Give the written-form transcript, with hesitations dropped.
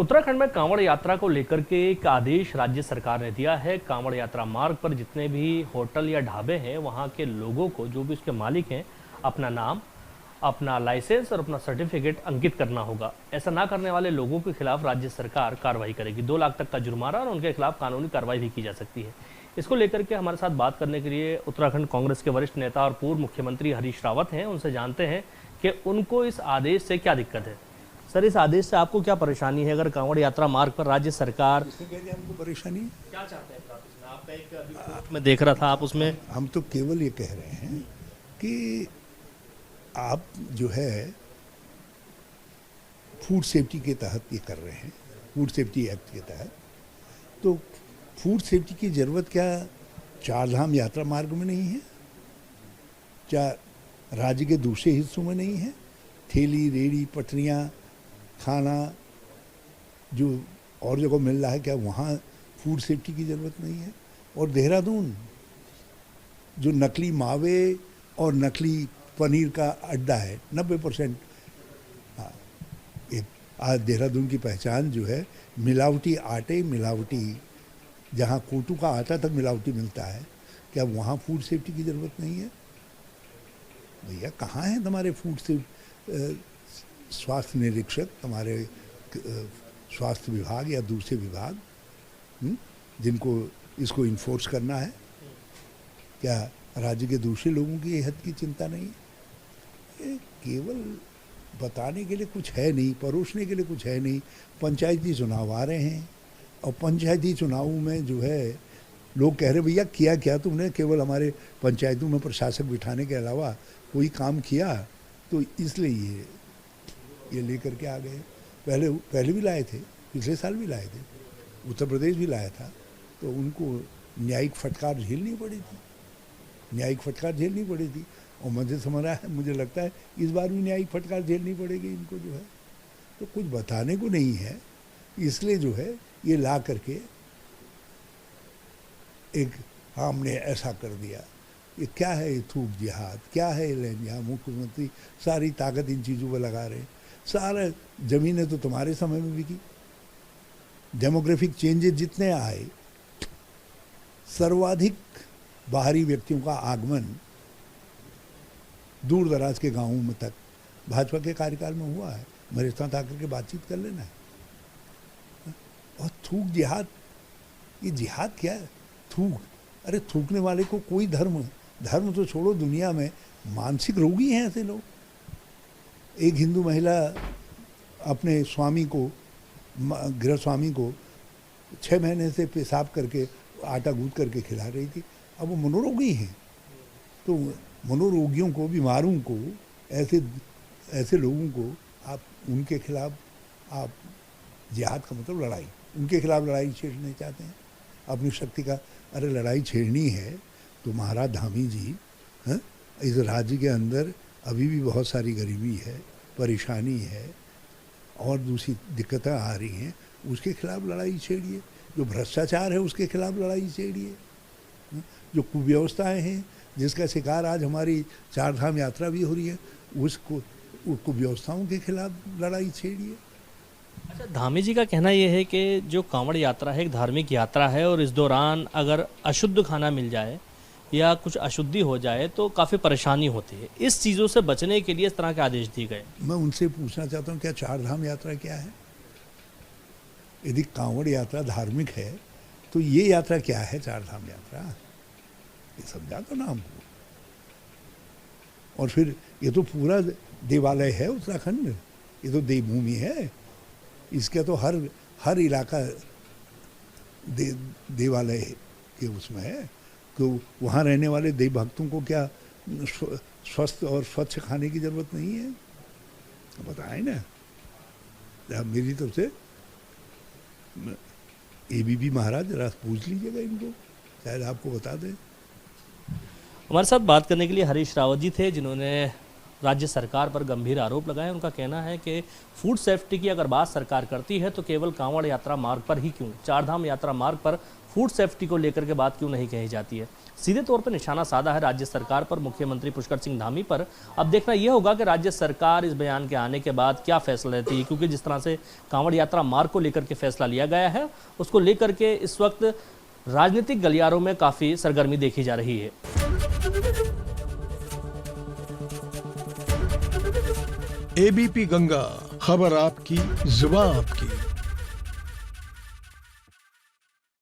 उत्तराखंड में कांवड़ यात्रा को लेकर के एक आदेश राज्य सरकार ने दिया है। कांवड़ यात्रा मार्ग पर जितने भी होटल या ढाबे हैं, वहां के लोगों को, जो भी उसके मालिक हैं, अपना नाम, अपना लाइसेंस और अपना सर्टिफिकेट अंकित करना होगा। ऐसा ना करने वाले लोगों के खिलाफ राज्य सरकार कार्रवाई करेगी। 2 लाख तक का जुर्माना और उनके खिलाफ कानूनी कार्रवाई भी की जा सकती है। इसको लेकर के हमारे साथ बात करने के लिए उत्तराखंड कांग्रेस के वरिष्ठ नेता और पूर्व मुख्यमंत्री हरीश रावत हैं। उनसे जानते हैं कि उनको इस आदेश से क्या दिक्कत है। सर, इस आदेश से आपको क्या परेशानी है? अगर कांवड़ यात्रा मार्ग पर राज्य सरकार हमको परेशानी क्या चाहते हैं आप इसमें? आपका एक अभी पोस्ट में देख रहा था, आप उसमें हम तो केवल ये कह रहे हैं कि आप जो है फूड सेफ्टी के तहत ये कर रहे हैं, फूड सेफ्टी एक्ट के तहत। तो फूड सेफ्टी की जरूरत क्या चारधाम यात्रा मार्ग में नहीं है? क्या राज्य के दूसरे हिस्सों में नहीं है? ठेली रेड़ी पटरियाँ खाना जो और जगह मिल रहा है, क्या वहाँ फूड सेफ्टी की ज़रूरत नहीं है? और देहरादून जो नकली मावे और नकली पनीर का अड्डा है, 90%। हाँ, एक आज देहरादून की पहचान जो है मिलावटी आटे, मिलावटी जहाँ कोटू का आटा तक मिलावटी मिलता है, क्या वहाँ फूड सेफ्टी की ज़रूरत नहीं है? भैया कहाँ हैं तुम्हारे फूड से स्वास्थ्य निरीक्षक, हमारे स्वास्थ्य विभाग या दूसरे विभाग जिनको इसको इन्फोर्स करना है? क्या राज्य के दूसरे लोगों की हित की चिंता नहीं है? ये केवल बताने के लिए कुछ है नहीं, परोसने के लिए कुछ है नहीं। पंचायती चुनाव आ रहे हैं और पंचायती चुनाव में जो है लोग कह रहे भैया किया क्या तुमने? केवल हमारे पंचायतों में प्रशासक बिठाने के अलावा कोई काम किया? तो इसलिए ये लेकर के आ गए। पहले भी लाए थे, पिछले साल भी लाए थे, उत्तर प्रदेश भी लाया था, तो उनको न्यायिक फटकार झेलनी पड़ी थी, न्यायिक फटकार झेलनी पड़ी थी। और मुझे लगता है इस बार भी न्यायिक फटकार झेलनी पड़ेगी इनको जो है। तो कुछ बताने को नहीं है, इसलिए जो है ये ला करके एक हमने ऐसा कर दिया। ये क्या है? ये थूक जिहाद क्या है? यहाँ मुख्यमंत्री सारी ताकत इन चीज़ों पर लगा रहे हैं। सारा ज़मीनें तो तुम्हारे समय में बिकी। डेमोग्राफिक चेंजेस जितने आए, सर्वाधिक बाहरी व्यक्तियों का आगमन दूर दराज के गांवों में तक भाजपा के कार्यकाल में हुआ है। मेरे साथ आकर के बातचीत कर लेना है। और थूक जिहाद, ये जिहाद क्या है? थूक, अरे थूकने वाले को कोई धर्म तो छोड़ो, दुनिया में मानसिक रोगी हैं ऐसे लोग। एक हिंदू महिला अपने स्वामी को, गृह स्वामी को 6 महीने से पेशाब करके आटा गूंथ करके खिला रही थी। अब वो मनोरोगी हैं। तो मनोरोगियों को, बीमारों को, ऐसे लोगों को आप उनके खिलाफ आप जिहाद का मतलब लड़ाई, उनके खिलाफ लड़ाई छेड़ने चाहते हैं अपनी शक्ति का। अरे लड़ाई छेड़नी है तो महाराज धामी जी, इस राज्य के अंदर अभी भी बहुत सारी गरीबी है, परेशानी है और दूसरी दिक्कतें आ रही हैं, उसके खिलाफ लड़ाई छेड़िए। जो भ्रष्टाचार है उसके खिलाफ लड़ाई छेड़िए। जो कुव्यवस्थाएं हैं जिसका शिकार आज हमारी चारधाम यात्रा भी हो रही है, उसको कुव्यवस्थाओं के खिलाफ लड़ाई छेड़िए। अच्छा, धामी जी का कहना यह है कि जो कांवड़ यात्रा है एक धार्मिक यात्रा है और इस दौरान अगर अशुद्ध खाना मिल जाए या कुछ अशुद्धि हो जाए तो काफ़ी परेशानी होती है। इस चीज़ों से बचने के लिए इस तरह के आदेश दिए गए। मैं उनसे पूछना चाहता हूँ, क्या चारधाम यात्रा क्या है? यदि कांवड़ यात्रा धार्मिक है तो ये यात्रा क्या है? चारधाम यात्रा, ये समझा तो ना हमको। और फिर ये तो पूरा देवालय है उत्तराखंड, ये तो देवभूमि है। इसका तो हर इलाका देवालय के उसमें है। तो वहाँ रहने वाले देव भक्तों को क्या स्वस्थ और स्वच्छ खाने की जरूरत नहीं है? बताएं ना। मेरी तरफ से एबीपी महाराज जरा पूछ लीजिएगा इनको, शायद आपको बता दें। हमारे साथ बात करने के लिए हरीश रावत जी थे, जिन्होंने राज्य सरकार पर गंभीर आरोप लगाए। उनका कहना है कि फूड सेफ्टी की अगर बात सरकार करती है तो केवल कांवड़ यात्रा मार्ग पर ही क्यों, चारधाम यात्रा मार्ग पर फूड सेफ्टी को लेकर के बात क्यों नहीं कही जाती है? सीधे तौर पर निशाना साधा है राज्य सरकार पर, मुख्यमंत्री पुष्कर सिंह धामी पर। अब देखना यह होगा कि राज्य सरकार इस बयान के आने के बाद क्या फैसला लेती है, क्योंकि जिस तरह से कांवड़ यात्रा मार्ग को लेकर के फैसला लिया गया है, उसको लेकर के इस वक्त राजनीतिक गलियारों में काफी सरगर्मी देखी जा रही है। एबीपी गंगा, खबर आपकी, जुबान आपकी।